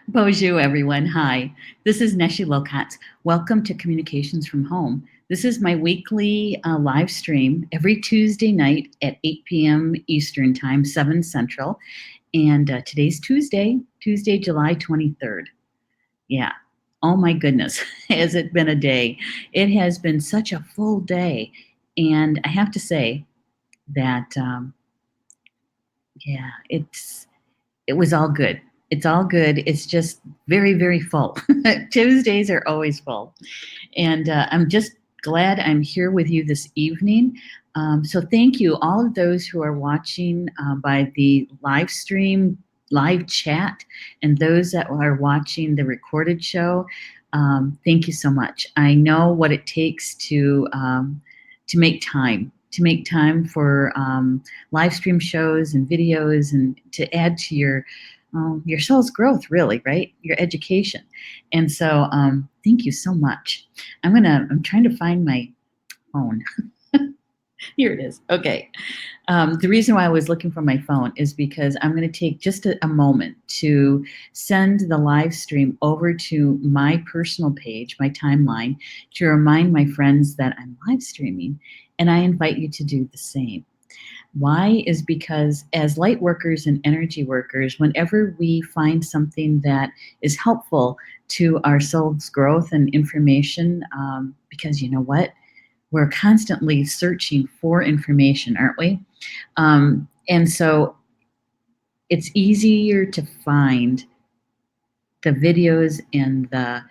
Bonjour, everyone. Hi, this is Neshi Lokotz. Welcome to Communications from Home. This is my weekly live stream every Tuesday night at 8 p.m. Eastern Time, 7 Central. And today's Tuesday, July 23rd. Yeah. Oh my goodness, has it been a day? It has been such a full day. And I have to say that, yeah, it was all good. It's all good. It's just very, very full. Tuesdays are always full. And I'm just glad I'm here with you this evening. So thank you, all of those who are watching by the live stream, live chat, and those that are watching the recorded show. Thank you so much. I know what it takes to make time. To make time for live stream shows and videos, and to add to your soul's growth, really, right? Your education. And so, thank you so much. I'm trying to find my phone. Here it is. Okay. The reason why I was looking for my phone is because I'm going to take just a moment to send the live stream over to my personal page, my timeline, to remind my friends that I'm live streaming. And I invite you to do the same. Why is because as light workers and energy workers, whenever we find something that is helpful to our soul's growth and information, because you know what? We're constantly searching for information, aren't we? And so it's easier to find the videos and the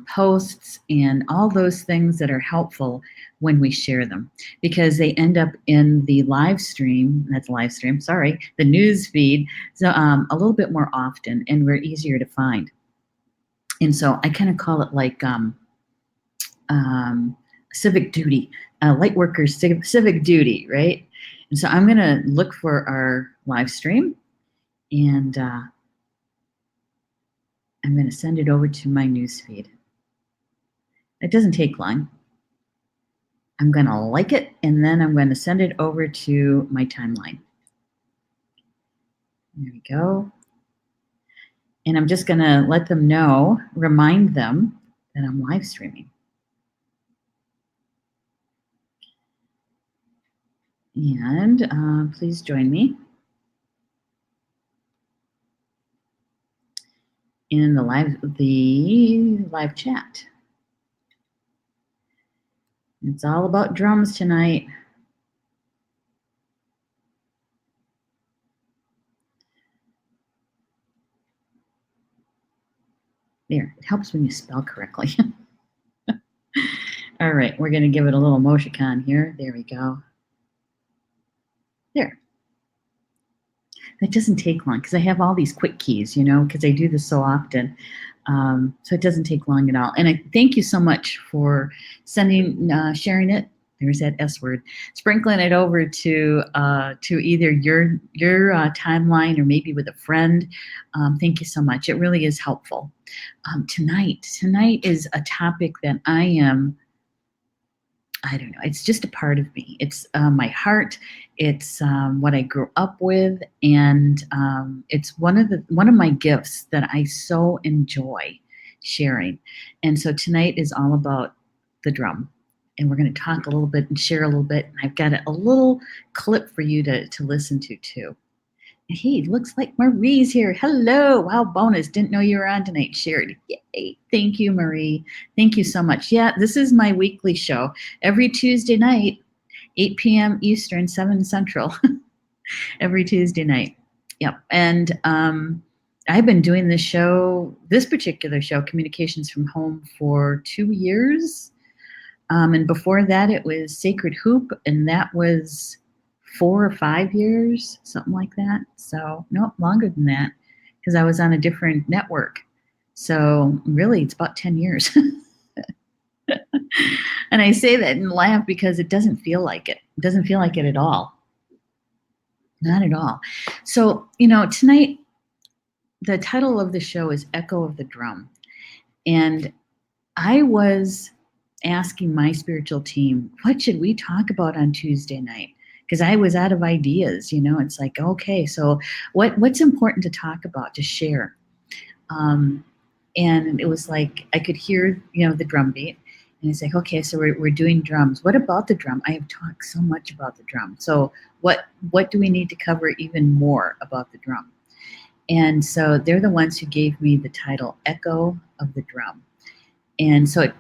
posts and all those things that are helpful when we share them, because they end up in the live stream, the news feed, so a little bit more often, and we're easier to find. And so I kind of call it like civic duty, light workers civic duty, right? And so I'm going to look for our live stream, and I'm going to send it over to my news feed. It doesn't take long. I'm going to like it, and then I'm going to send it over to my timeline. There we go. And I'm just going to let them know, remind them that I'm live streaming. And please join me in the live chat. It's all about drums tonight. There, it helps when you spell correctly. All right, we're going to give it a little emoticon here. There we go. There. That doesn't take long because I have all these quick keys, because I do this so often. So it doesn't take long at all. And I thank you so much for sharing it. There's that S word. Sprinkling it over to either your timeline or maybe with a friend. Thank you so much. It really is helpful. Tonight is a topic that I don't know. It's just a part of me. It's my heart. It's what I grew up with, and it's one of my gifts that I so enjoy sharing. And so tonight is all about the drum, and we're going to talk a little bit and share a little bit. And I've got a little clip for you to listen to too. Hey, looks like Marie's here. Hello. Wow, bonus. Didn't know you were on tonight. Shared. Yay. Thank you, Marie. Thank you so much. Yeah, this is my weekly show. Every Tuesday night, 8 p.m. Eastern, 7 Central. Every Tuesday night. Yep. And I've been doing this particular show, Communications from Home, for 2 years. And before that, it was Sacred Hoop, and that was 4 or 5 years, something like that. So no, longer than that, because I was on a different network. So really, it's about 10 years. And I say that and laugh because it doesn't feel like it. It doesn't feel like it at all. Not at all. So, tonight, the title of the show is Echo of the Drum. And I was asking my spiritual team, what should we talk about on Tuesday night? Because I was out of ideas, it's like, okay, so what's important to talk about, to share? Um, and it was like I could hear, the drum beat. And it's like, okay, so we're doing drums. What about the drum? I have talked so much about the drum. So what do we need to cover even more about the drum? And so they're the ones who gave me the title Echo of the Drum. And so it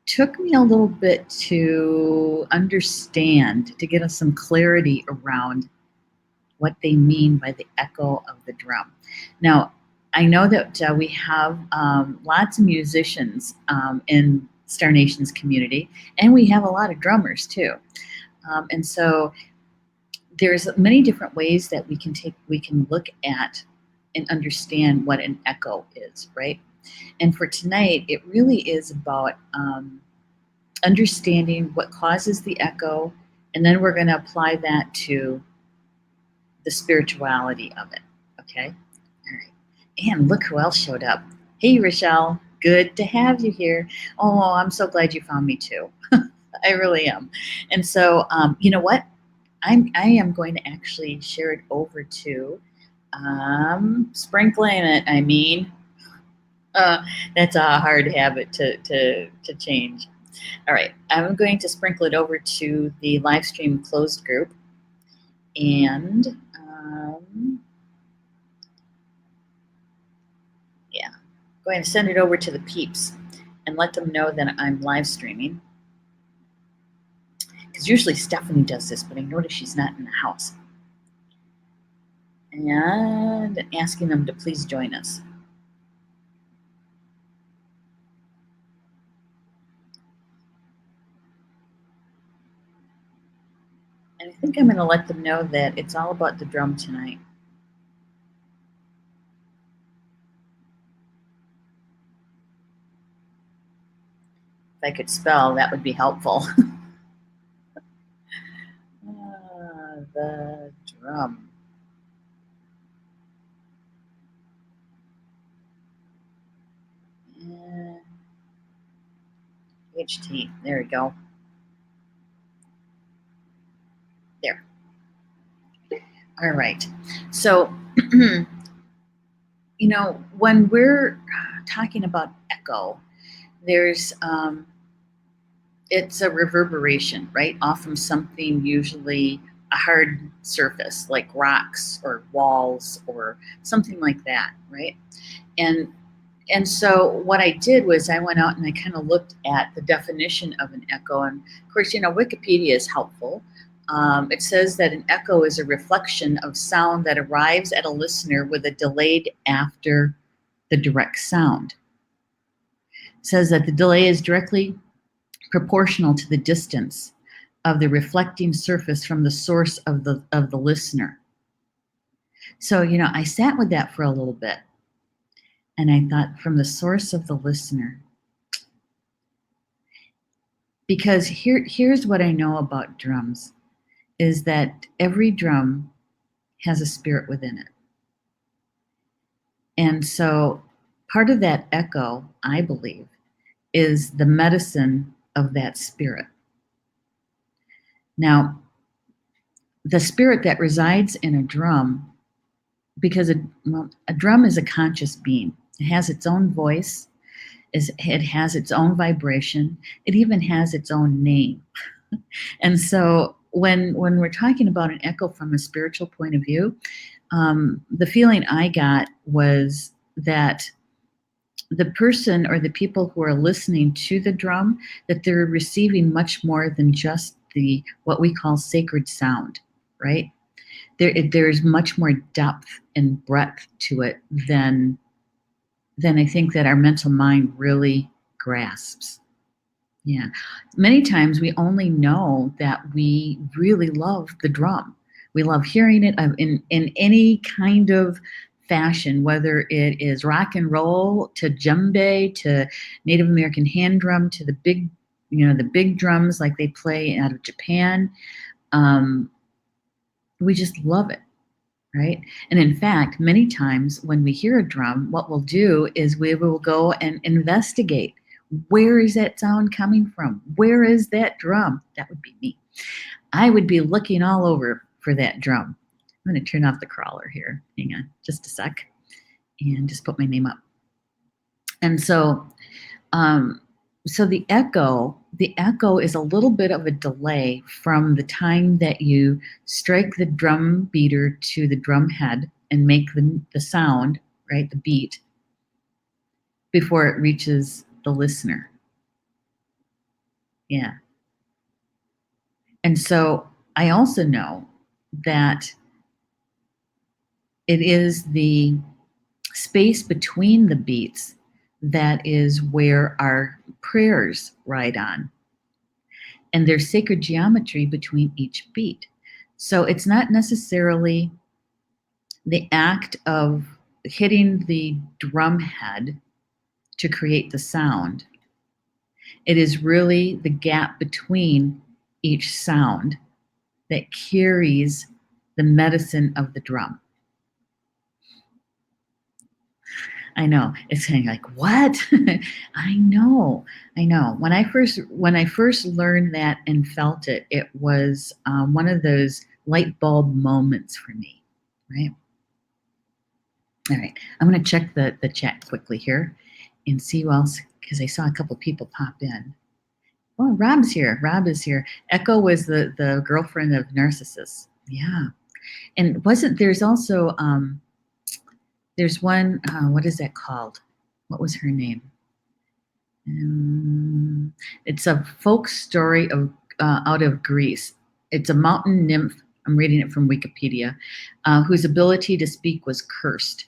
took me a little bit to understand, to get us some clarity around what they mean by the echo of the drum. Now, I know that we have lots of musicians in Star Nation's community, and we have a lot of drummers too. And so there's many different ways that we can look at and understand what an echo is, right? And for tonight, it really is about understanding what causes the echo, and then we're going to apply that to the spirituality of it. Okay? All right. And look who else showed up. Hey, Rochelle. Good to have you here. Oh, I'm so glad you found me too. I really am. And so, you know what? I am going to actually share it over to sprinkling it. I mean, uh, that's a hard habit to change. All right, I'm going to sprinkle it over to the live stream closed group, and yeah, I'm going to send it over to the peeps and let them know that I'm live streaming. Because usually Stephanie does this, but I notice she's not in the house. And asking them to please join us. And I think I'm going to let them know that it's all about the drum tonight. If I could spell, that would be helpful. The drum. HT. There we go. There. All right. So, when we're talking about echo, there's it's a reverberation, right, off from something, usually a hard surface like rocks or walls or something like that, right? And and so what I did was I went out and I kind of looked at the definition of an echo, and of course, Wikipedia is helpful. It says that an echo is a reflection of sound that arrives at a listener with a delayed after the direct sound. It says that the delay is directly proportional to the distance of the reflecting surface from the source of the listener. So, I sat with that for a little bit, and I thought, from the source of the listener. Because here's what I know about drums is that every drum has a spirit within it. And so part of that echo, I believe, is the medicine of that spirit. Now, the spirit that resides in a drum, because a drum is a conscious being. It has its own voice, it has its own vibration, it even has its own name. And so when we're talking about an echo from a spiritual point of view, the feeling I got was that the person or the people who are listening to the drum, that they're receiving much more than just the what we call sacred sound, right? There's much more depth and breadth to it than I think that our mental mind really grasps. Yeah. Many times we only know that we really love the drum. We love hearing it in any kind of fashion, whether it is rock and roll to djembe to Native American hand drum to the big drums like they play out of Japan. We just love it. Right. And in fact, many times when we hear a drum, what we'll do is we will go and investigate. Where is that sound coming from? Where is that drum? That would be me. I would be looking all over for that drum. I'm going to turn off the crawler here. Hang on just a sec and just put my name up. And um, so the echo is a little bit of a delay from the time that you strike the drum beater to the drum head and make the sound, right, the beat, before it reaches the listener. Yeah. And so I also know that it is the space between the beats that is where our prayers ride on. And there's sacred geometry between each beat. So it's not necessarily the act of hitting the drum head to create the sound. It is really the gap between each sound that carries the medicine of the drum. I know. It's kind of like, what? I know. I know. When I first learned that and felt it, it was one of those light bulb moments for me. Right. All right. I'm going to check the chat quickly here and see who else, because I saw a couple people pop in. Oh, Rob's here. Rob is here. Echo was the girlfriend of Narcissus. Yeah. And wasn't there's also there's one, what is that called? What was her name? It's a folk story of out of Greece. It's a mountain nymph. I'm reading it from Wikipedia, whose ability to speak was cursed.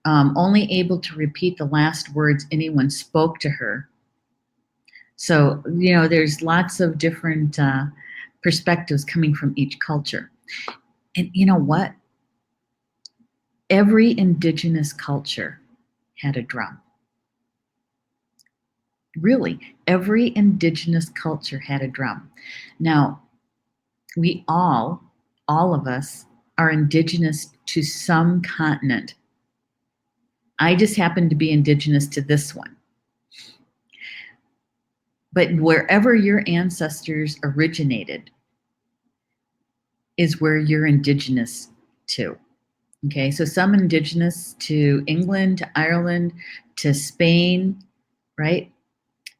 Only able to repeat the last words anyone spoke to her. So, there's lots of different perspectives coming from each culture. And you know what? Every indigenous culture had a drum. Really, every indigenous culture had a drum. Now, we all of us, are indigenous to some continent. I just happen to be indigenous to this one. But wherever your ancestors originated is where you're indigenous to. Okay, so some indigenous to England, to Ireland, to Spain, right?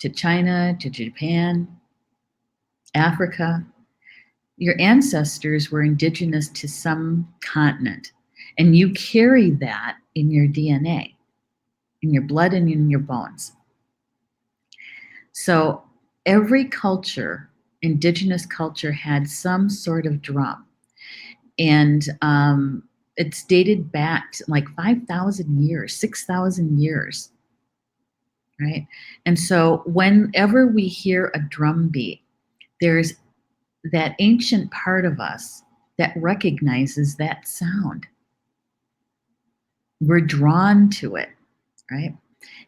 To China, to Japan, Africa. Your ancestors were indigenous to some continent, and you carry that in your DNA, in your blood and in your bones. So every culture, indigenous culture, had some sort of drum. And it's dated back to like 5,000 years, 6,000 years, right? And so whenever we hear a drum beat, there's that ancient part of us that recognizes that sound. We're drawn to it, right?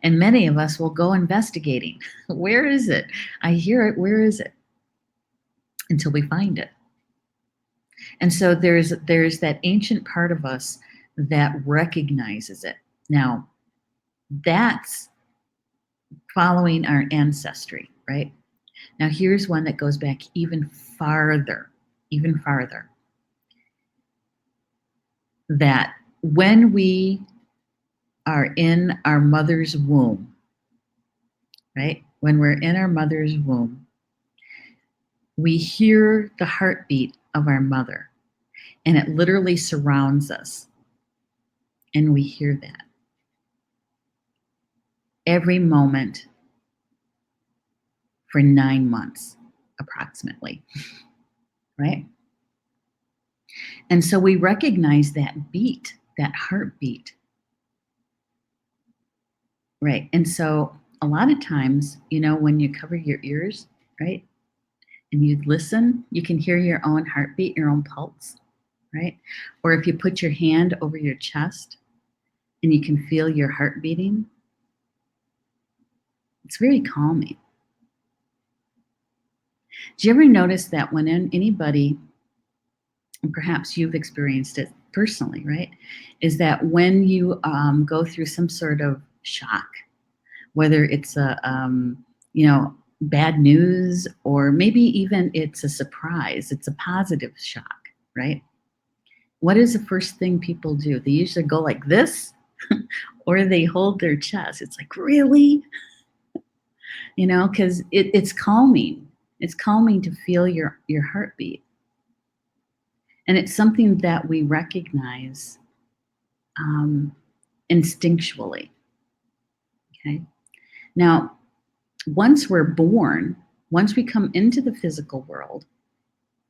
And many of us will go investigating. Where is it? I hear it. Where is it? Until we find it. And so there's that ancient part of us that recognizes it. Now, that's following our ancestry, right? Now, here's one that goes back even farther, that when we are in our mother's womb, right? When we're in our mother's womb, we hear the heartbeat of our mother, and it literally surrounds us. And we hear that every moment for 9 months, approximately, right? And so we recognize that beat, that heartbeat, right? And so a lot of times, when you cover your ears, right, and you listen, you can hear your own heartbeat, your own pulse, right? Or if you put your hand over your chest and you can feel your heart beating, it's very calming. Do you ever notice that when anybody, and perhaps you've experienced it personally, right, is that when you go through some sort of shock, whether it's bad news, or maybe even it's a surprise, it's a positive shock, right? What is the first thing people do? They usually go like this, or they hold their chest. It's like, really? Because it's calming. It's calming to feel your heartbeat. And it's something that we recognize instinctually. Okay. Now, once we're born, once we come into the physical world,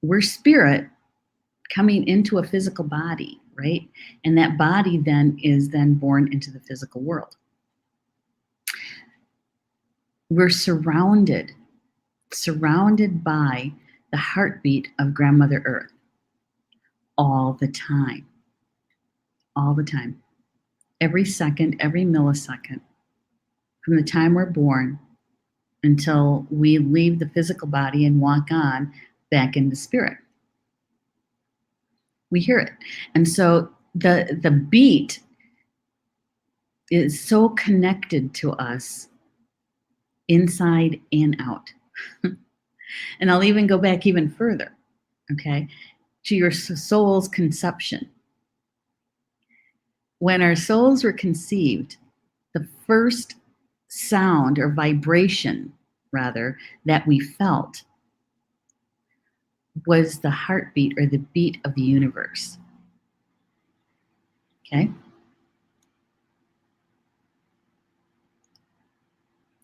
we're spirit coming into a physical body, right? And that body then is born into the physical world. We're surrounded by the heartbeat of Grandmother Earth all the time. All the time. Every second, every millisecond, from the time we're born until we leave the physical body and walk on back into spirit. We hear it. And so the beat is so connected to us inside and out. And I'll even go back even further, okay, to your soul's conception. When our souls were conceived, the first sound or vibration, rather, that we felt was the heartbeat or the beat of the universe. Okay?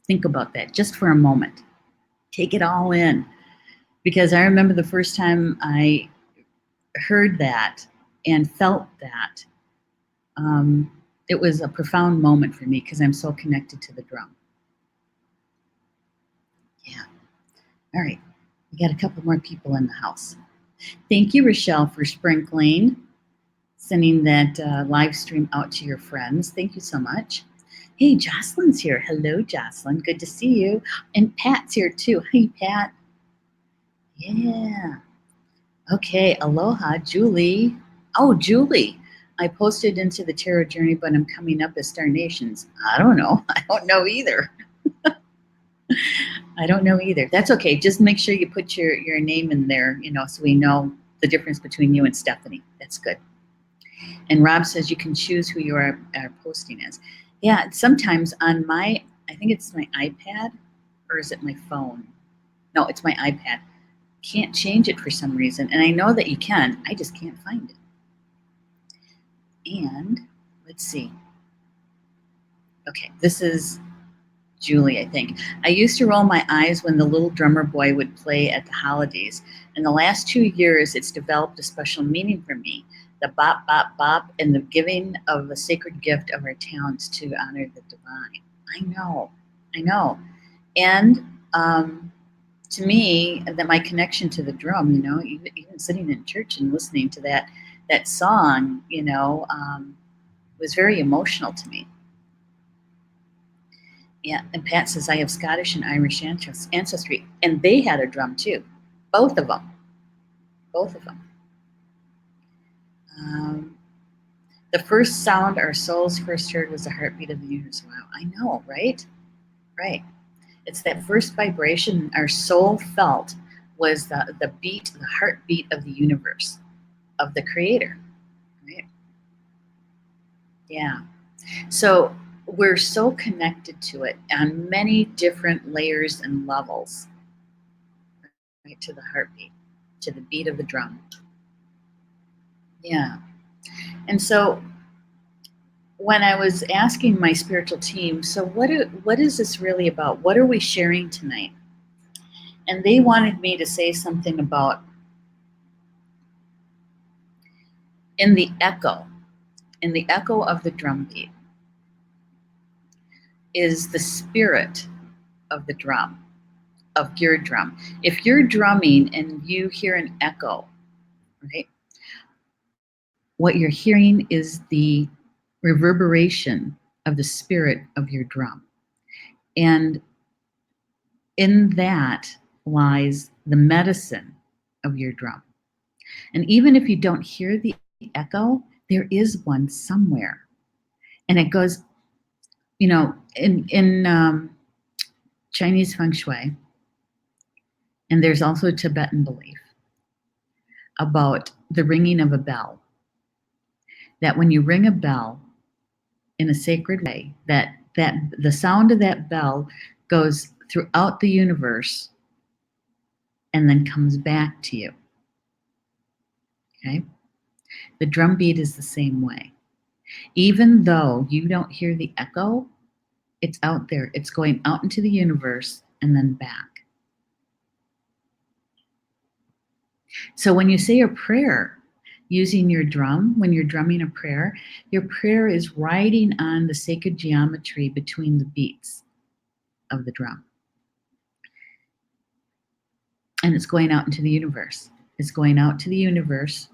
Think about that just for a moment. Take it all in. Because I remember the first time I heard that and felt that, it was a profound moment for me because I'm so connected to the drum. Yeah. All right. We got a couple more people in the house. Thank you, Rochelle, for sprinkling, sending that live stream out to your friends. Thank you so much. Hey, Jocelyn's here. Hello, Jocelyn. Good to see you. And Pat's here too. Hey, Pat. Yeah. Okay. Aloha, Julie. Oh, Julie. I posted into the Tarot Journey, but I'm coming up as Star Nations. I don't know. I don't know either. I don't know either. That's okay. Just make sure you put your name in there, so we know the difference between you and Stephanie. That's good. And Rob says you can choose who you are posting as. Yeah, sometimes on I think it's my iPad, or is it my phone? No, it's my iPad. Can't change it for some reason. And I know that you can. I just can't find it. And let's see. Okay, this is Julie, I think. I used to roll my eyes when the little drummer boy would play at the holidays. In the last 2 years, it's developed a special meaning for me. The bop, bop, bop, and the giving of a sacred gift of our talents to honor the divine. I know. And to me, that my connection to the drum, even sitting in church and listening to that song, was very emotional to me. Yeah, and Pat says, I have Scottish and Irish ancestry, and they had a drum too. Both of them. The first sound our souls first heard was the heartbeat of the universe. Wow, I know, right? Right. It's that first vibration our soul felt was the beat, the heartbeat of the universe, of the creator, right? Yeah. So we're so connected to it on many different layers and levels, right? To the heartbeat, to the beat of the drum. Yeah. And so when I was asking my spiritual team, so what is this really about? What are we sharing tonight? And they wanted me to say something about in the echo of the drum beat is the spirit of the drum, of your drum. If you're drumming and you hear an echo, right? What you're hearing is the reverberation of the spirit of your drum. And in that lies the medicine of your drum. And even if you don't hear the echo, there is one somewhere. And it goes, in Chinese feng shui, and there's also Tibetan belief about the ringing of a bell. That when you ring a bell in a sacred way, that the sound of that bell goes throughout the universe and then comes back to you. Okay? The drum beat is the same way. Even though you don't hear the echo, it's out there. It's going out into the universe and then back. So when you say a prayer using your drum, when you're drumming a prayer, your prayer is riding on the sacred geometry between the beats of the drum. And it's going out into the universe. It's going out to the universe,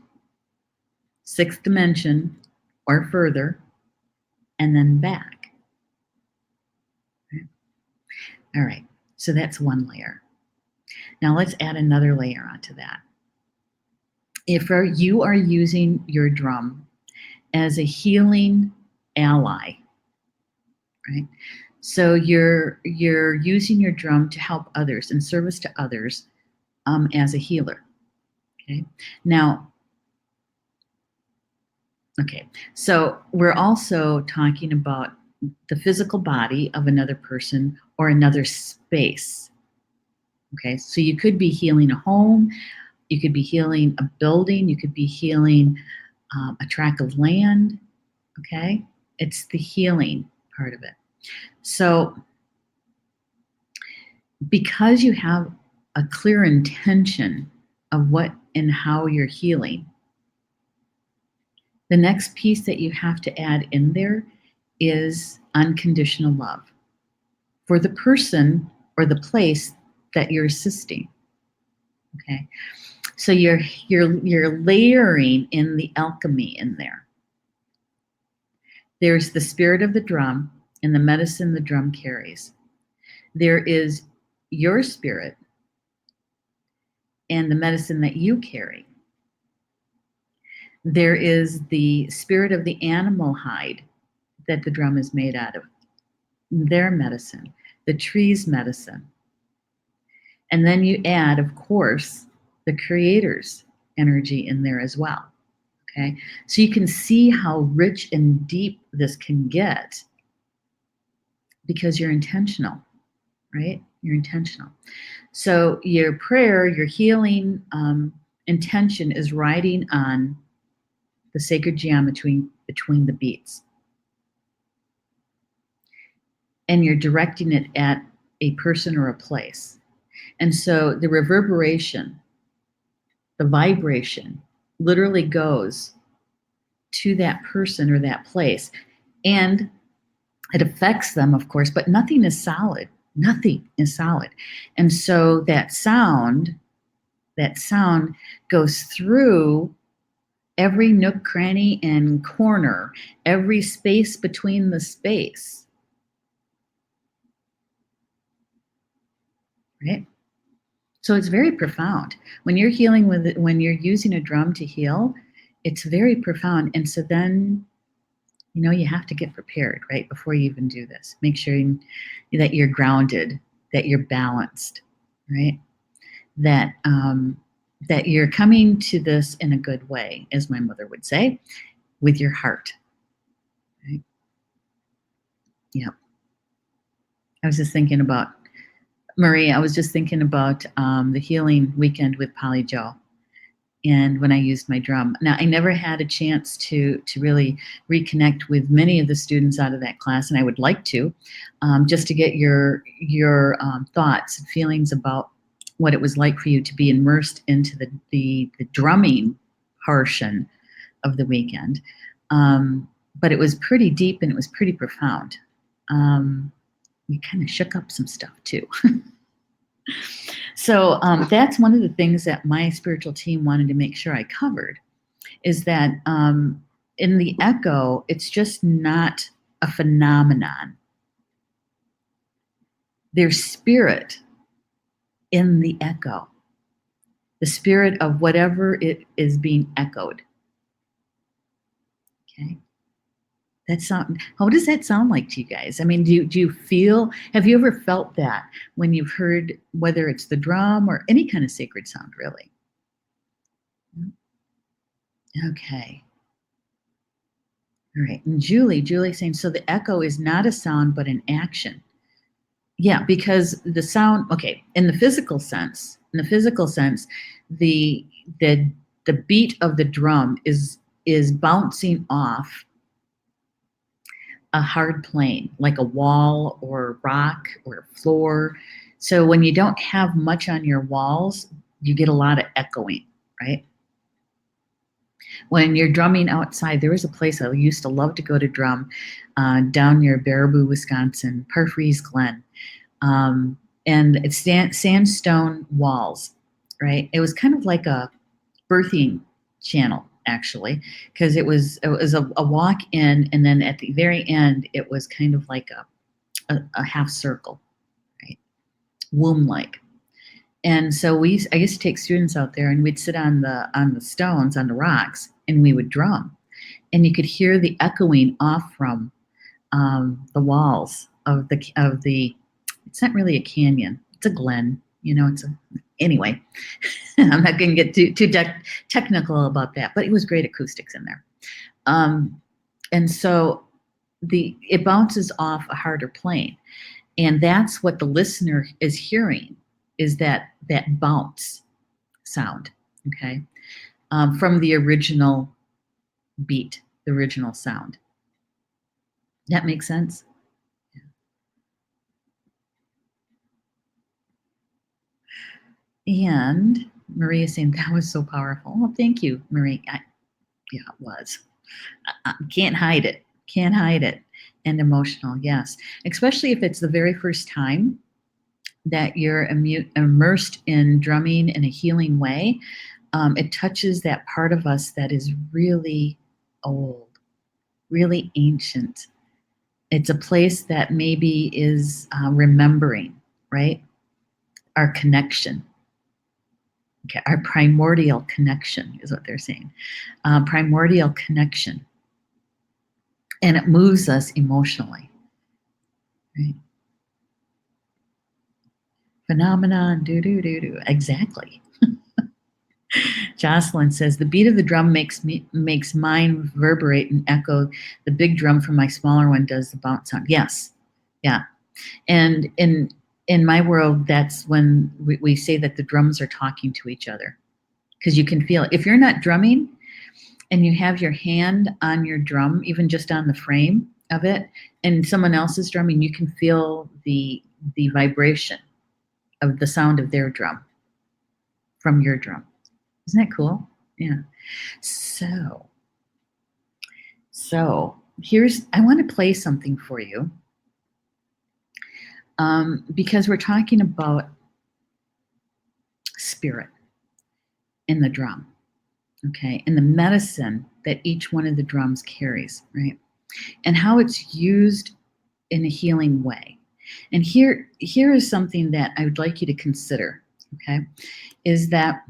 sixth dimension or further, and then back. All right, so that's one layer. Now let's add another layer onto that. If you are using your drum as a healing ally, right? So you're using your drum to help others, in service to others, as a healer. Okay. Now, okay. So we're also talking about the physical body of another person or another space. Okay. So you could be healing a home, you could be healing a building, you could be healing a tract of land. Okay. It's the healing part of it. So because you have a clear intention of what and how you're healing, the next piece that you have to add in there is unconditional love for the person or the place that you're assisting. Okay, so you're layering in the alchemy in there. There's the spirit of the drum and the medicine the drum carries. There is your spirit and the medicine that you carry. There is the spirit of the animal hide that the drum is made out of, their medicine, the tree's medicine. And then you add, of course, the creator's energy in there as well. Okay, so you can see how rich and deep this can get because you're intentional, right? You're intentional. So your prayer, your healing intention is riding on the sacred geometry between the beats. And you're directing it at a person or a place. And so the reverberation, the vibration, literally goes to that person or that place. And it affects them, of course, but nothing is solid. Nothing is solid. And so that sound goes through every nook, cranny, and corner, every space between the space. Right? So it's very profound. When you're healing with it, when you're using a drum to heal, it's very profound. And so then, you have to get prepared, right? Before you even do this. Make sure that you're grounded, that you're balanced, right? That you're coming to this in a good way, as my mother would say, with your heart. Right? Yeah. I was just thinking about Marie. I was just thinking about the healing weekend with Polly Joe, and when I used my drum. Now, I never had a chance to really reconnect with many of the students out of that class, and I would like to, just to get your thoughts and feelings about what it was like for you to be immersed into the drumming portion of the weekend. But it was pretty deep and it was pretty profound. We kind of shook up some stuff too. So that's one of the things that my spiritual team wanted to make sure I covered, is that in the echo, it's just not a phenomenon. There's spirit in the echo, the spirit of whatever it is being echoed. Okay. How does that sound like to you guys? I mean, do you feel, have you ever felt that when you've heard, whether it's the drum or any kind of sacred sound, really? Okay. All right. And Julie saying, so the echo is not a sound, but an action. Yeah, because the sound, okay, in the physical sense, the the the beat of the drum is bouncing off a hard plane, like a wall or rock or floor. So when you don't have much on your walls, you get a lot of echoing, right? When you're drumming outside, there was a place I used to love to go to drum down near Baraboo, Wisconsin, Parfreeze Glen. Um, and it's sandstone walls, right? It was kind of like a birthing channel, actually, because it was a walk in, and then at the very end, it was kind of like a half circle, right? Womb like. And so I used to take students out there, and we'd sit on the stones, on the rocks, and we would drum, and you could hear the echoing off from the walls of the. It's not really a canyon; it's a glen. Anyway. I'm not going to get too technical about that, but it was great acoustics in there. Um, and so it bounces off a harder plane, and that's what the listener is hearing, is that bounce sound, okay, from the original beat, the original sound. That makes sense. And Maria saying that was so powerful. Well, thank you, Marie. Yeah, it was. Can't hide it. Can't hide it. And emotional, yes. Especially if it's the very first time that you're immersed in drumming in a healing way. It touches that part of us that is really old, really ancient. It's a place that maybe is remembering, right? Our connection. Okay, our primordial connection is what they're saying. Primordial connection. And it moves us emotionally, right? Phenomenon, do do do do. Exactly. Jocelyn says the beat of the drum makes mine reverberate and echo. The big drum from my smaller one does the bounce sound. Yes, yeah. And in my world, that's when we say that the drums are talking to each other, because you can feel it. If you're not drumming and you have your hand on your drum, even just on the frame of it, and someone else is drumming, you can feel the vibration of the sound of their drum from your drum. Isn't that cool? Yeah. So I want to play something for you, because we're talking about spirit in the drum, okay, and the medicine that each one of the drums carries, right, and how it's used in a healing way. And here is something that I would like you to consider, okay, is that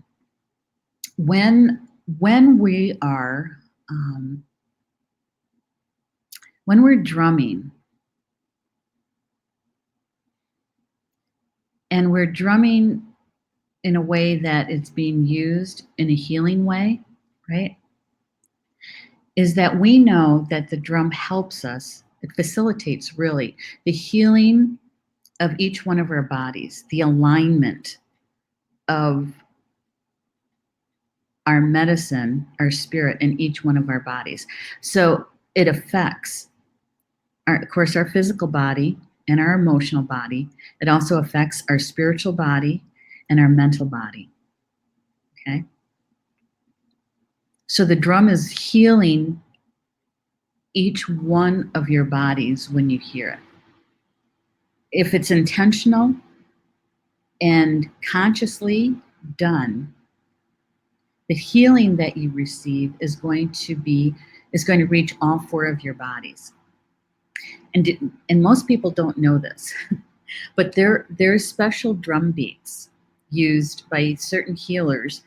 when we are when we're drumming, and we're drumming in a way that it's being used in a healing way, right, is that we know that the drum helps us, it facilitates really the healing of each one of our bodies, the alignment of our medicine, our spirit in each one of our bodies. So it affects, of course, our physical body and our emotional body. It also affects our spiritual body and our mental body. Okay? So the drum is healing each one of your bodies when you hear it. If it's intentional and consciously done, the healing that you receive is going to reach all four of your bodies. And most people don't know this, but there's special drum beats used by certain healers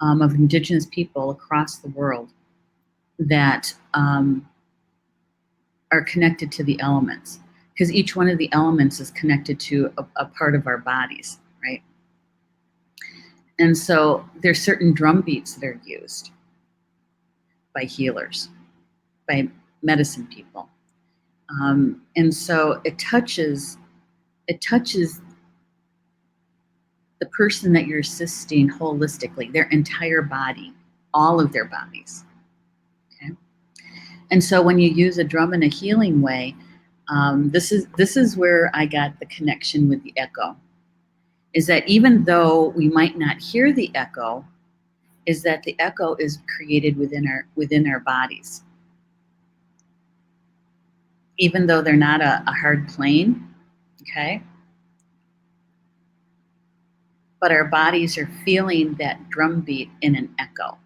of indigenous people across the world that are connected to the elements, because each one of the elements is connected to a part of our bodies, right? And so there's certain drum beats that are used by healers, by medicine people. And so it touches the person that you're assisting holistically, their entire body, all of their bodies. Okay. And so when you use a drum in a healing way, this is where I got the connection with the echo. Is that even though we might not hear the echo, is that the echo is created within our bodies. Even though they're not a hard plane, okay? But our bodies are feeling that drum beat in an echo.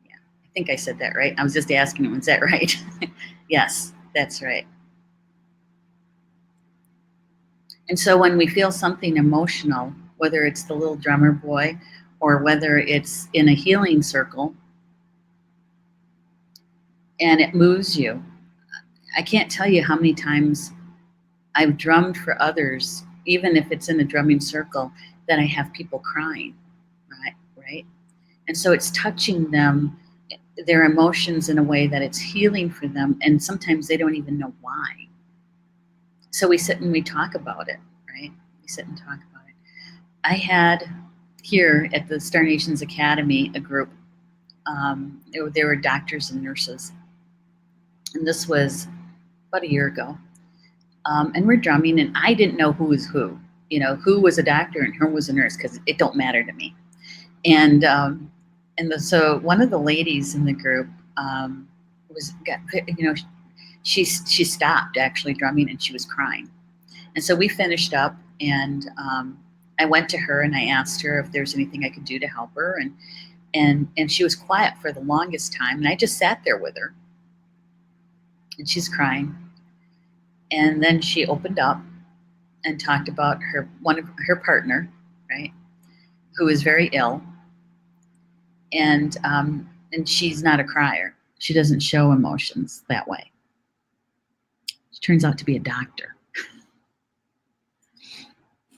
Yeah, I think I said that right. I was just asking him, is that right? Yes, that's right. And so when we feel something emotional, whether it's the little drummer boy or whether it's in a healing circle, and it moves you, I can't tell you how many times I've drummed for others, even if it's in a drumming circle, that I have people crying, right? And so it's touching them, their emotions in a way that it's healing for them, and sometimes they don't even know why. So we sit and we talk about it, right? We sit and talk about it. I had here at the Star Nations Academy a group. There were doctors and nurses, and this was about a year ago. And we're drumming, and I didn't know who was who. You know, who was a doctor and who was a nurse, because it don't matter to me. And so one of the ladies in the group she stopped actually drumming, and she was crying. And so we finished up, and I went to her and I asked her if there's anything I could do to help her, and she was quiet for the longest time, and I just sat there with her, and she's crying. And then she opened up and talked about one of her partner, right, who is very ill, and she's not a crier. She doesn't show emotions that way. She turns out to be a doctor,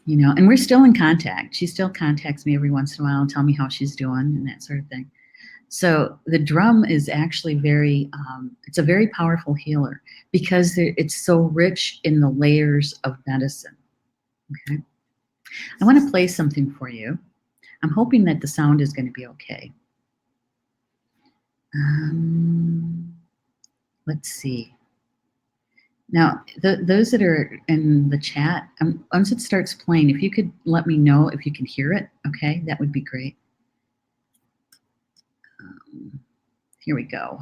and we're still in contact. She still contacts me every once in a while and tell me how she's doing and that sort of thing. So the drum is actually it's a very powerful healer because it's so rich in the layers of medicine. Okay. I want to play something for you. I'm hoping that the sound is going to be okay. Let's see. Now, those that are in the chat, once it starts playing, if you could let me know if you can hear it, okay, that would be great. Here we go.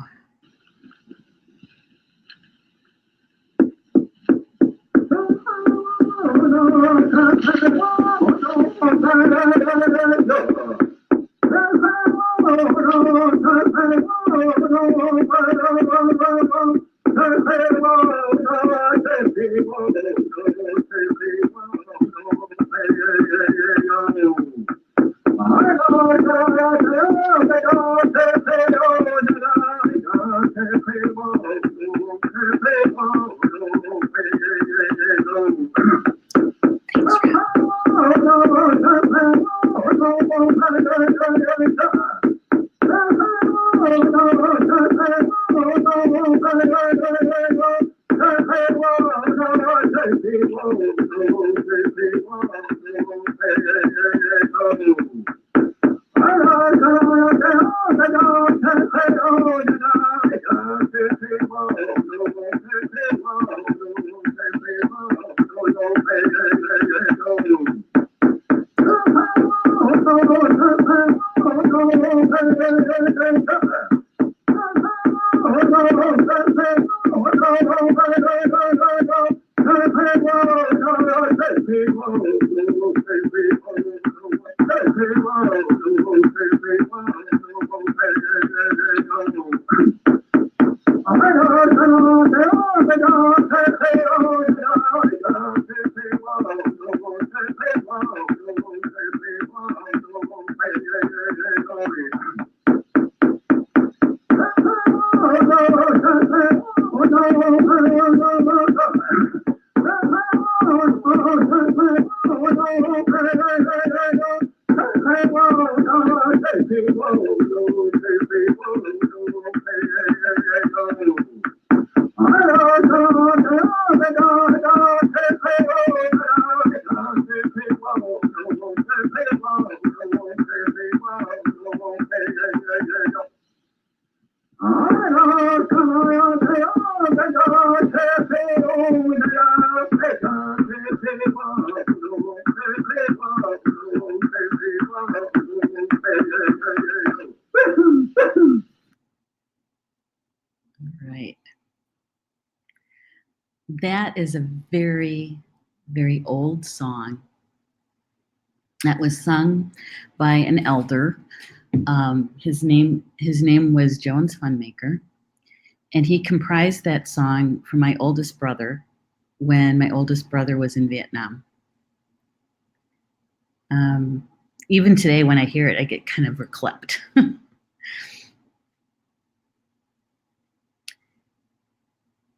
That is a very, very old song that was sung by an elder. His name was Jones Funmaker, and he comprised that song for my oldest brother when my oldest brother was in Vietnam. Um, Even today, when I hear it, I get kind of reclept.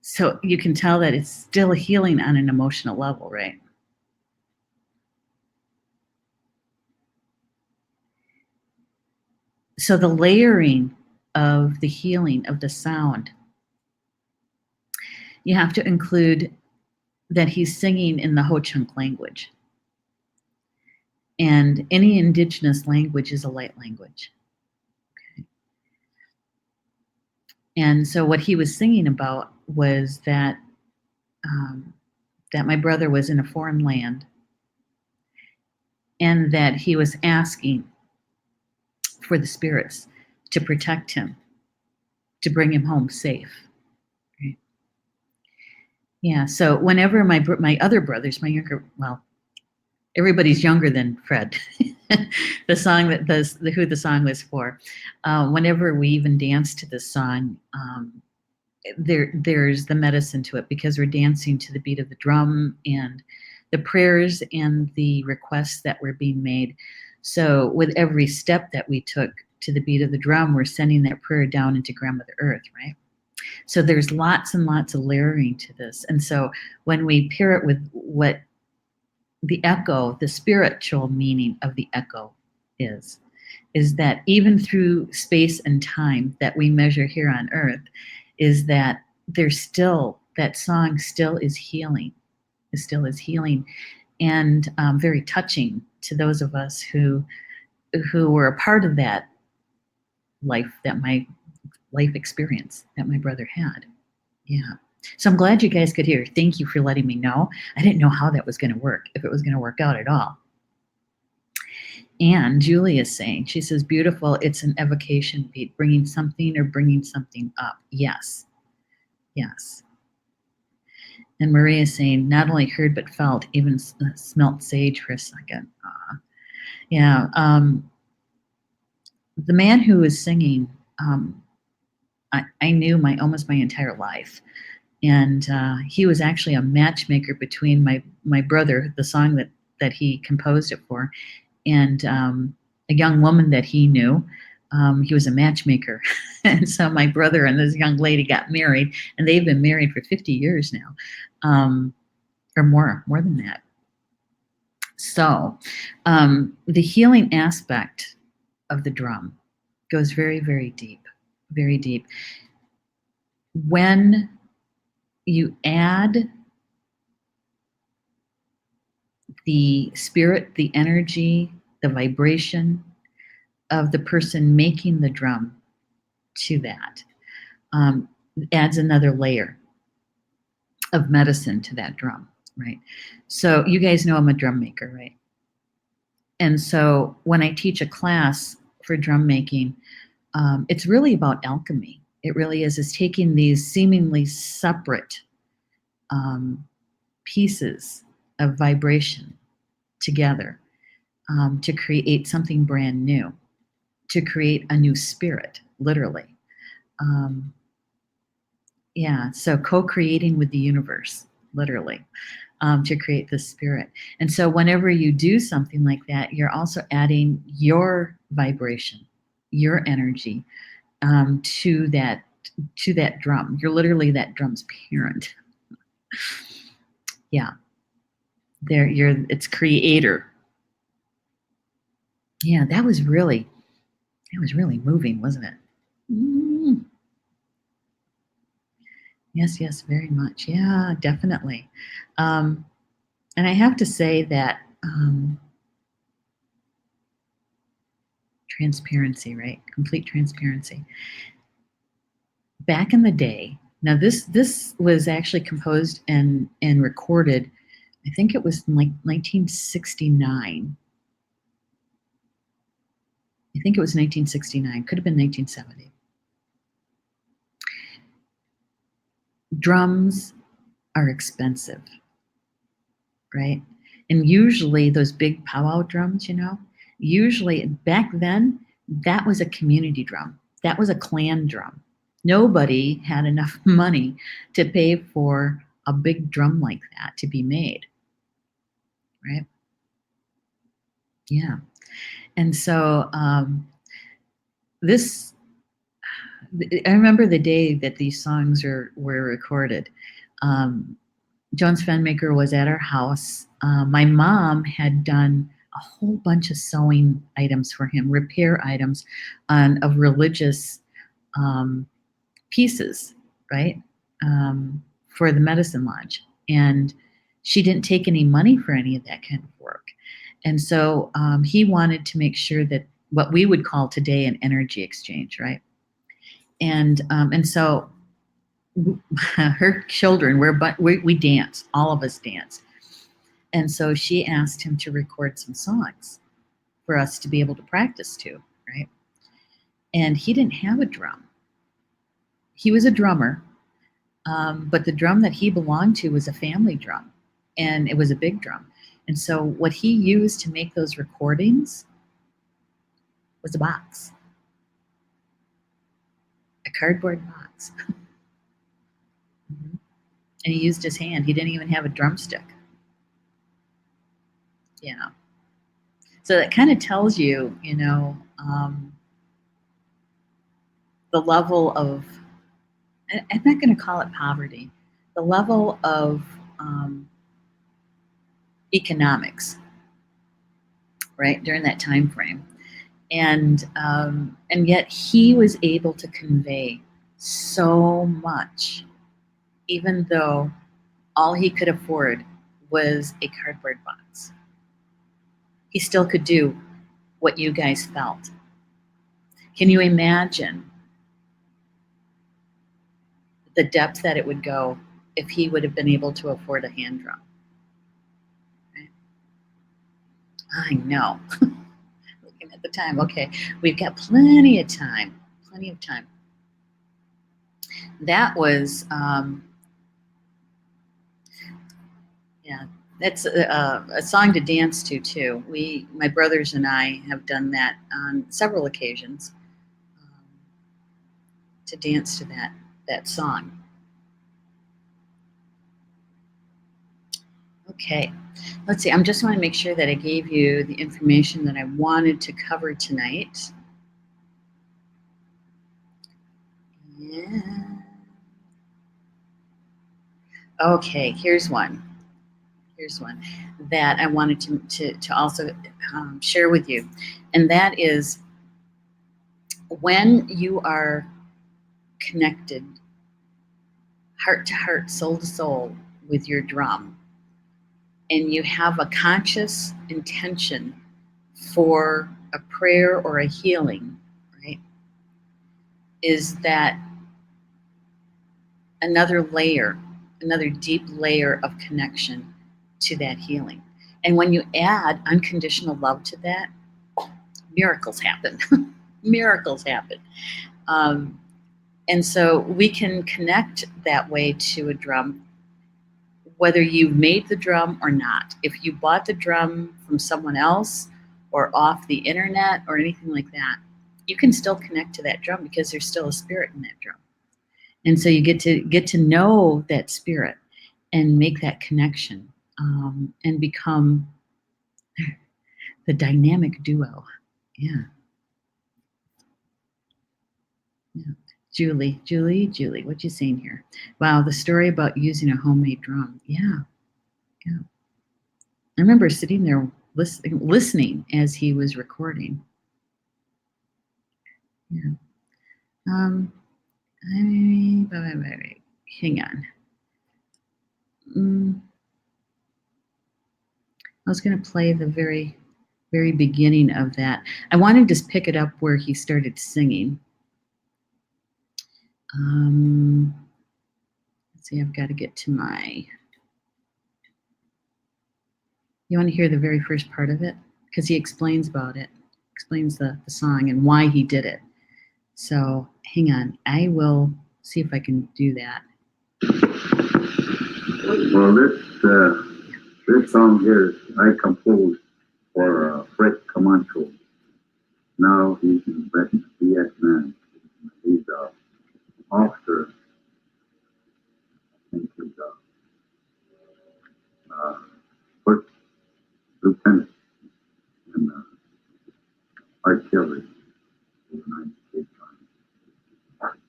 So you can tell that it's still healing on an emotional level, right? So the layering of the healing of the sound, you have to include that he's singing in the Ho Chunk language. And any indigenous language is a light language. And so what he was singing about was um, that my brother was in a foreign land and that he was asking for the spirits to protect him, to bring him home safe. Right? Yeah. So whenever my other brothers, my younger, well, everybody's younger than Fred. The song that who the song was for. Whenever we even dance to this song, there's the medicine to it because we're dancing to the beat of the drum and the prayers and the requests that were being made. So with every step that we took to the beat of the drum, we're sending that prayer down into Grandmother Earth, right? So there's lots and lots of layering to this. And so when we pair it with what the echo, the spiritual meaning of the echo is that even through space and time that we measure here on earth, is that there's still, that song still is healing, is still is healing, and very touching to those of us who were a part of that life, that my life experience that my brother had. Yeah. So I'm glad you guys could hear. Thank you for letting me know. I didn't know how that was going to work, if it was going to work out at all. And Julie is saying, she says, beautiful, it's an evocation, Pete, bringing something or bringing something up. Yes, yes. And Maria is saying, not only heard but felt, even smelt sage for a second. Yeah. The man who was singing, I knew almost my entire life. And he was actually a matchmaker between my brother, the song that he composed it for, and a young woman that he knew. He was a matchmaker. And so my brother and this young lady got married, and they've been married for 50 years now, or more than that. So the healing aspect of the drum goes very, very deep, very deep. When you add the spirit, the energy, the vibration of the person making the drum to that, adds another layer of medicine to that drum, right? So you guys know I'm a drum maker, right? And so when I teach a class for drum making, it's really about alchemy. It really is taking these seemingly separate pieces of vibration together to create something brand new, to create a new spirit, literally. Um, yeah, so co-creating with the universe, literally, to create this spirit. And so whenever you do something like that, you're also adding your vibration, your energy to that drum. You're literally that drum's parent. Yeah, it's creator. Yeah, that was really moving, wasn't it? Mm. Yes, yes, very much. Yeah, definitely. Um, and I have to say that transparency, right? Complete transparency. Back in the day, now this was actually composed and recorded. I think it was in like 1969. I think it was 1969. Could have been 1970. Drums are expensive, right? And usually those big powwow drums, usually back then, that was a community drum. That was a clan drum. Nobody had enough money to pay for a big drum like that to be made, right? Yeah. And so this, I remember the day that these songs were recorded. Um, Joan Svenmaker was at our house. My mom had done a whole bunch of sewing items for him, repair items of religious um, pieces, right, for the medicine lodge. And she didn't take any money for any of that kind of work. And so he wanted to make sure that what we would call today an energy exchange, right? And so her children we dance, all of us dance, and so she asked him to record some songs for us to be able to practice to, right? And he didn't have a drum. He was a drummer, but the drum that he belonged to was a family drum, and it was a big drum. And so what he used to make those recordings was a box, a cardboard box. Mhm. And he used his hand. He didn't even have a drumstick. Yeah. So that kind of tells you, the level of, I'm not going to call it poverty, the level of economics, right, during that time frame. And yet he was able to convey so much, even though all he could afford was a cardboard box. He still could do what you guys felt. Can you imagine the depth that it would go if he would have been able to afford a hand drum? Right? I know. Looking at the time, okay, we've got plenty of time. Plenty of time. That was, yeah, that's a song to dance to too. My brothers and I, have done that on several occasions, um, to dance to that song. Okay, let's see. I'm just want to make sure that I gave you the information that I wanted to cover tonight. Yeah. Okay, here's one. Here's one that I wanted to also share with you, and that is when you are connected heart to heart, soul to soul with your drum, and you have a conscious intention for a prayer or a healing, right? Is that another layer, another deep layer of connection to that healing? And when you add unconditional love to that, miracles happen. Miracles happen. Um, and so we can connect that way to a drum, whether you made the drum or not. If you bought the drum from someone else or off the internet or anything like that, you can still connect to that drum because there's still a spirit in that drum. And so you get to know that spirit and make that connection, and become the dynamic duo. Yeah. Yeah. Julie, what you saying here? Wow, the story about using a homemade drum. Yeah, yeah. I remember sitting there listening as he was recording. Yeah. Um, hang on. I was going to play the very, very beginning of that. I wanted to just pick it up where he started singing. Let's see, I've got to get to my. You want to hear the very first part of it? Because he explains about it, explains the song and why he did it. So hang on, I will see if I can do that. Well, this song here I composed for Fred Camacho. Now he's in Vietnam. He's a officer. I think he's a first lieutenant in artillery in the United States Army.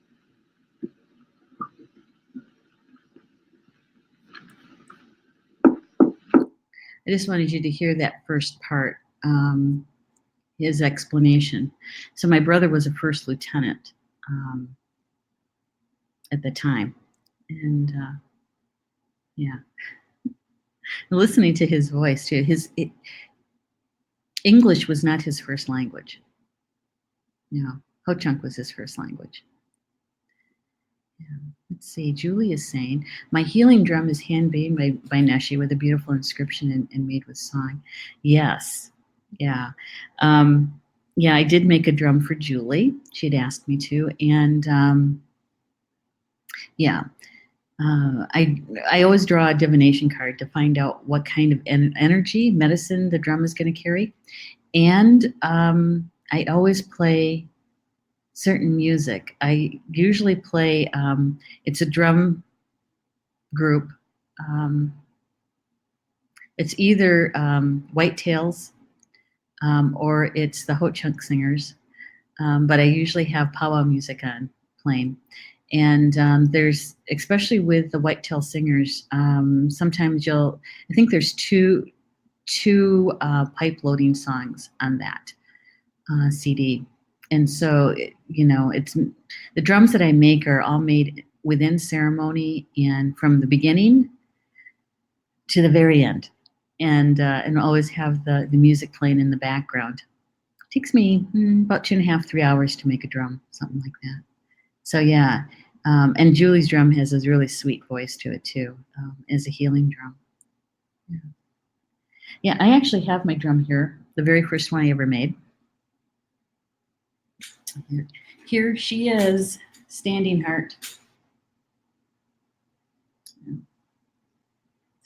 I just wanted you to hear that first part, his explanation. So my brother was a first lieutenant at the time, and yeah, listening to his voice too. English was not his first language. No, Ho-Chunk was his first language. Yeah. Let's see. Julie is saying, my healing drum is hand-made by Neshi with a beautiful inscription and made with song. Yes. Yeah. Yeah, I did make a drum for Julie. She'd asked me to. And yeah, I always draw a divination card to find out what kind of energy, medicine the drum is going to carry. And I always play certain music. I usually play, it's a drum group. It's either Whitetails or it's the Ho-Chunk Singers. But I usually have powwow music on playing. And there's, especially with the Whitetail Singers, sometimes I think there's two pipe loading songs on that CD. And so, it's the drums that I make are all made within ceremony and from the beginning to the very end, and always have the music playing in the background. It takes me about 2.5, 3 hours to make a drum, something like that. So yeah, and Julie's drum has this really sweet voice to it too, as a healing drum. Yeah, I actually have my drum here, the very first one I ever made. Here she is, Standing Heart.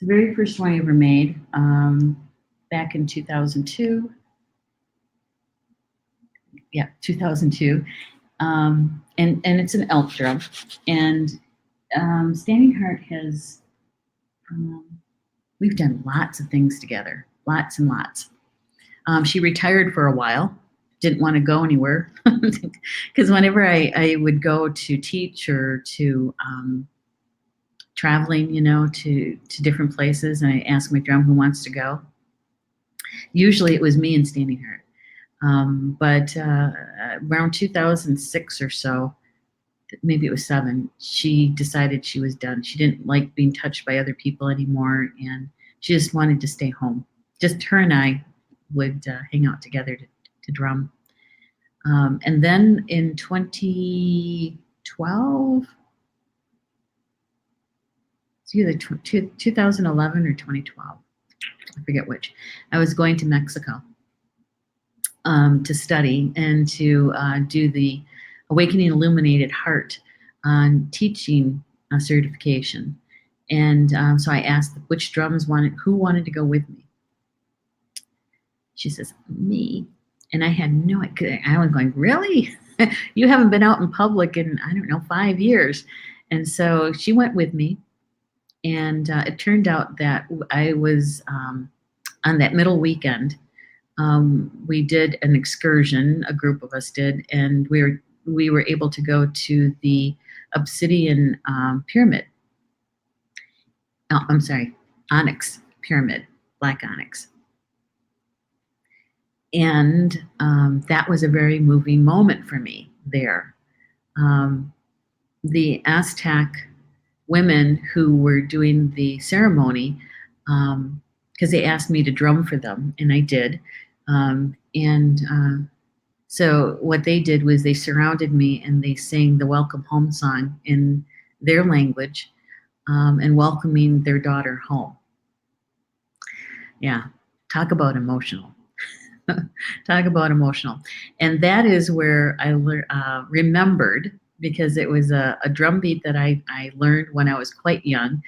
The very first one I ever made, back in 2002. Yeah, 2002. And it's an elk drum. And Standing Heart has, we've done lots of things together, lots and lots. She retired for a while, didn't want to go anywhere, because whenever I would go to teach or to traveling, to different places, and I asked my drum who wants to go. Usually it was me and Standing Heart. But around 2006 or so, maybe it was 7, she decided she was done. She didn't like being touched by other people anymore, and she just wanted to stay home. Just her and I would hang out together to drum. And then in 2012, it's either 2011 or 2012, I forget which, I was going to Mexico to study and to do the Awakening Illuminated Heart teaching certification. And so I asked which drums who wanted to go with me. She says, me. And I had no idea. I was going, really? You haven't been out in public in, 5 years. And so she went with me. And it turned out that I was on that middle weekend. We did an excursion, a group of us did, and we were able to go to the Obsidian Pyramid. Oh, I'm sorry, Onyx Pyramid, black onyx. And that was a very moving moment for me there. The Aztec women who were doing the ceremony, because they asked me to drum for them, and I did. So what they did was they surrounded me and they sang the Welcome Home song in their language, and welcoming their daughter home. Yeah, talk about emotional. Talk about emotional. And that is where I remembered because it was a drum beat that I learned when I was quite young.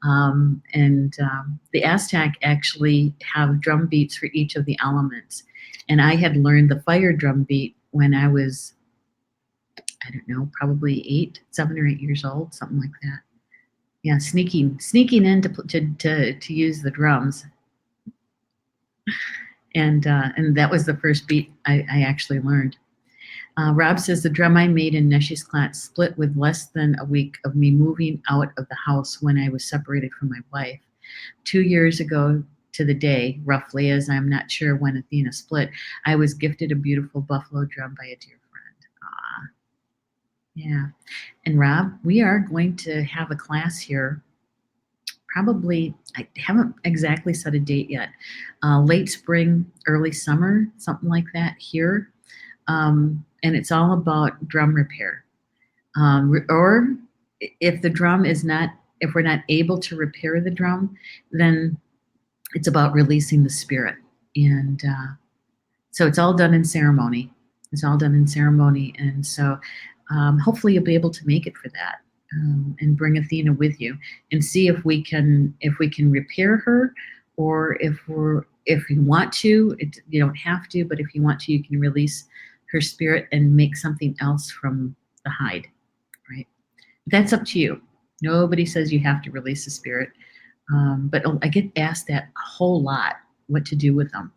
The Aztec actually have drum beats for each of the elements. And I had learned the fire drum beat when I was, I don't know, probably 7 or 8 years old, something like that. Yeah, sneaking in to use the drums, and that was the first beat I actually learned. Rob says the drum I made in Neshi's class split with less than a week of me moving out of the house when I was separated from my wife. 2 years ago to the day, roughly, as I'm not sure when Athena split, I was gifted a beautiful buffalo drum by a dear friend. Ah, yeah. And Rob, we are going to have a class here. Probably, I haven't exactly set a date yet. Late spring, early summer, something like that here. And it's all about drum repair. Or if the drum is not, if we're not able to repair the drum, then it's about releasing the spirit. And so it's all done in ceremony. It's all done in ceremony. And so hopefully you'll be able to make it for that. And bring Athena with you and see if we can repair her, or if you want to, you don't have to, but if you want to, you can release her spirit and make something else from the hide, right? That's up to you. Nobody says you have to release the spirit, but I get asked that a whole lot, what to do with them.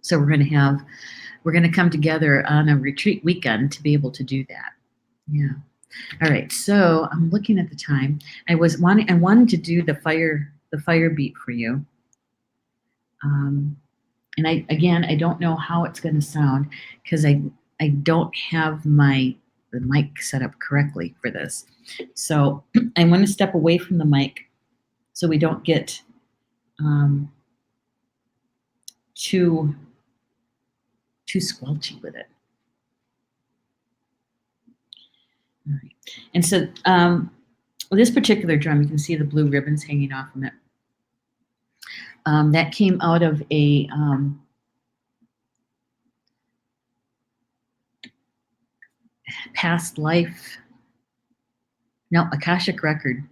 So we're going to come together on a retreat weekend to be able to do that. Yeah. All right, so I'm looking at the time. I wanted to do the fire beat for you. And I don't know how it's going to sound because I don't have the mic set up correctly for this. So I want to step away from the mic so we don't get too squelchy with it. All right. And so this particular drum, you can see the blue ribbons hanging off from it. That came out of a past life, no, Akashic record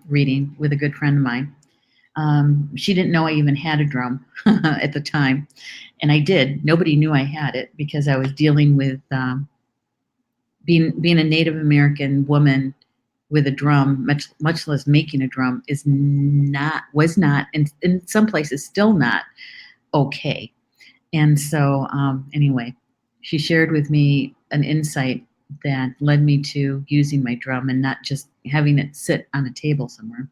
reading with a good friend of mine. She didn't know I even had a drum at the time, and I did. Nobody knew I had it because I was dealing with being a Native American woman with a drum, much less making a drum, was not, and in some places still not okay. And so anyway, she shared with me an insight that led me to using my drum and not just having it sit on a table somewhere.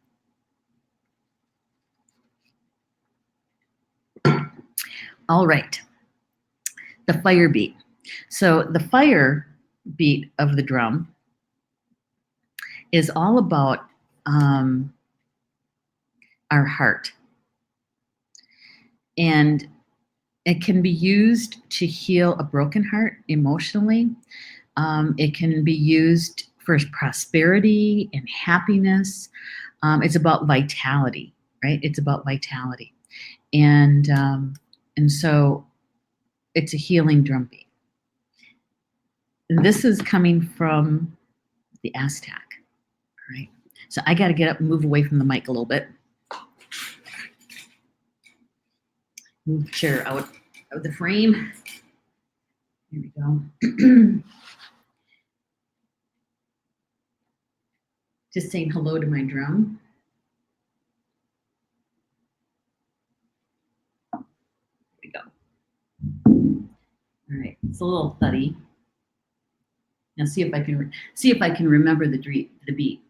All right, the fire beat. So the fire beat of the drum is all about our heart. And it can be used to heal a broken heart emotionally. It can be used for prosperity and happiness. It's about vitality, right? It's about vitality. And so it's a healing drum beat. And this is coming from the Aztec, right? So I got to get up and move away from the mic a little bit. Move the chair out of the frame. Here we go. Just saying hello to my drum. Here we go. All right, it's a little thuddy. Now see if I can remember the beat.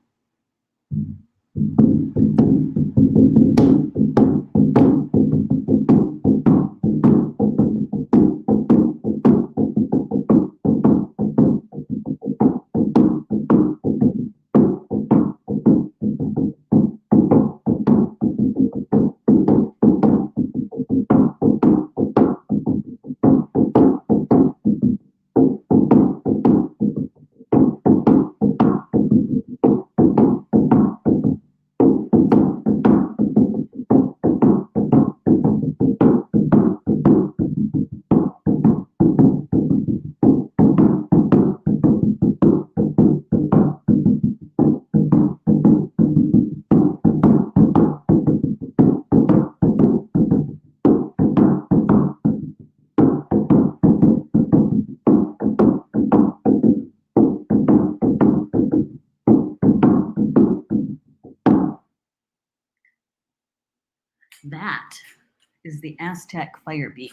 That is the Aztec fire beat.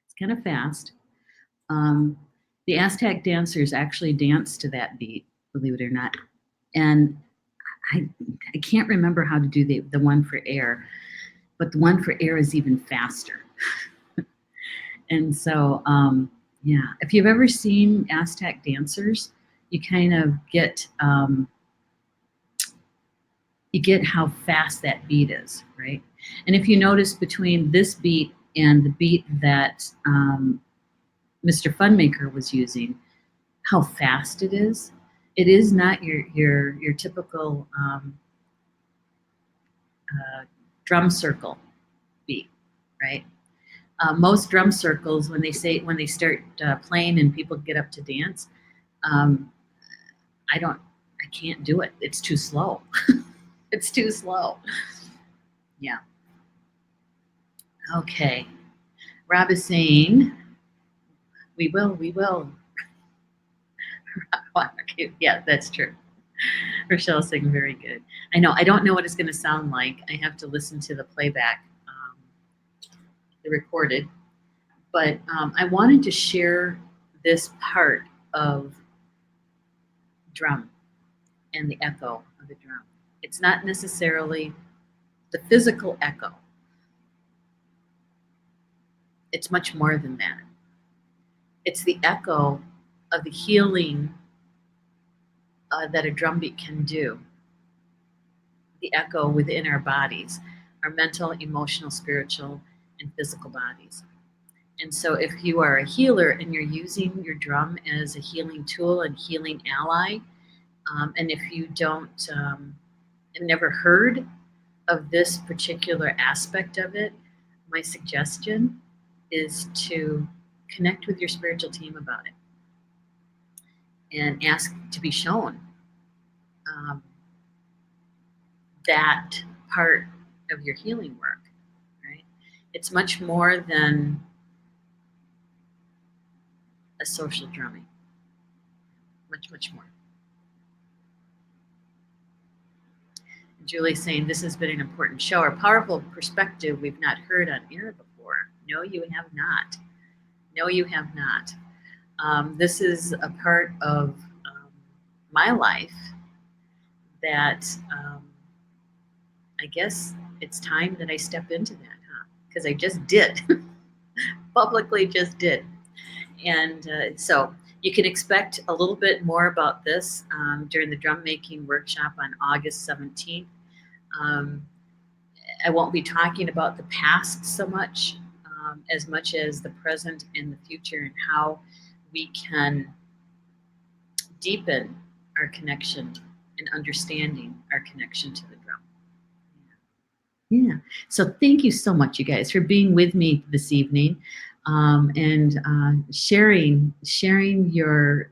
It's kind of fast. The Aztec dancers actually dance to that beat, believe it or not. And I, I can't remember how to do the one for air, but the one for air is even faster. And so, yeah, if you've ever seen Aztec dancers, you kind of get you get how fast that beat is, right? And if you notice between this beat and the beat that Mr. Funmaker was using, how fast it is. It is not your typical drum circle beat, right? Most drum circles, when they start playing and people get up to dance, um, I can't do it. It's too slow. It's too slow. Yeah. Okay. Rob is saying, we will. Yeah, that's true. Rochelle's saying very good. I know. I don't know what it's going to sound like. I have to listen to the playback, the recorded. But I wanted to share this part of drum and the echo of the drum. It's not necessarily the physical echo. It's much more than that. It's the echo of the healing that a drum beat can do. The echo within our bodies, our mental, emotional, spiritual, and physical bodies. And so, if you are a healer and you're using your drum as a healing tool and healing ally, and if you don't have never heard of this particular aspect of it, my suggestion is to connect with your spiritual team about it and ask to be shown um, that part of your healing work, right? It's much more than a social drumming, much more. Julie's saying this has been an important show, a powerful perspective we've not heard on air before. No, you have not. No, you have not. This is a part of my life that I guess it's time that I step into that, huh? Because I just did, publicly just did. And so you can expect a little bit more about this during the drum making workshop on August 17th. I won't be talking about the past so much as the present and the future and how we can deepen our connection and understanding our connection to the drum. Yeah. So thank you so much, you guys, for being with me this evening and sharing your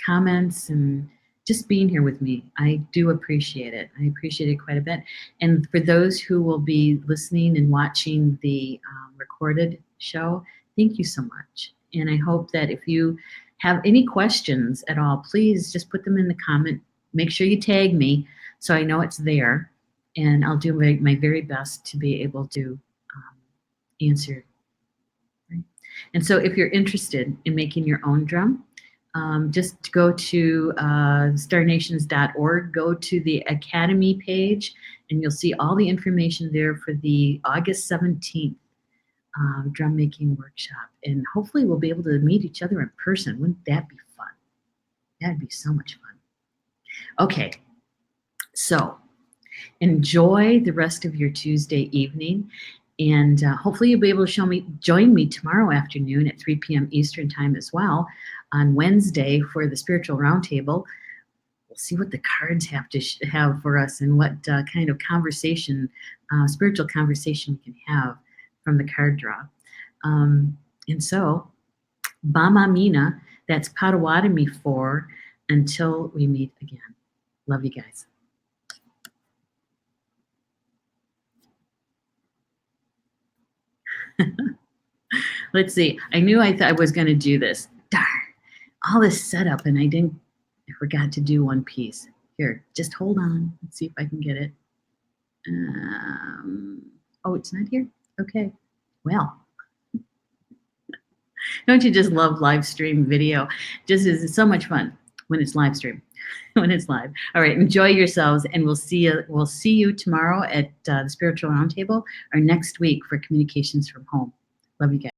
comments and just being here with me. I do appreciate it. I appreciate it quite a bit. And for those who will be listening and watching the recorded show, thank you so much. And I hope that if you have any questions at all, please just put them in the comment. Make sure you tag me so I know it's there. And I'll do my very best to be able to answer. Right? And so if you're interested in making your own drum, just go to starnations.org, go to the Academy page, and you'll see all the information there for the August 17th drum making workshop. And hopefully we'll be able to meet each other in person. Wouldn't that be fun? That'd be so much fun. Okay, so enjoy the rest of your Tuesday evening. And hopefully you'll be able to join me tomorrow afternoon at 3 p.m. Eastern time as well on Wednesday for the Spiritual Roundtable. We'll see what the cards have to have for us and what kind of conversation, spiritual conversation we can have from the card draw. And so, Bama Mina, that's Potawatomi for until we meet again. Love you guys. Let's see. I knew I was going to do this. Darn, all this setup, and I forgot to do one piece. Here, just hold on. Let's see if I can get it. Oh, it's not here? Okay. Well, don't you just love live stream video? Just is so much fun when it's live stream, when it's live. All right, enjoy yourselves, and we'll see you. We'll see you tomorrow at the Spiritual Roundtable, or next week for Communications from Home. Love you guys.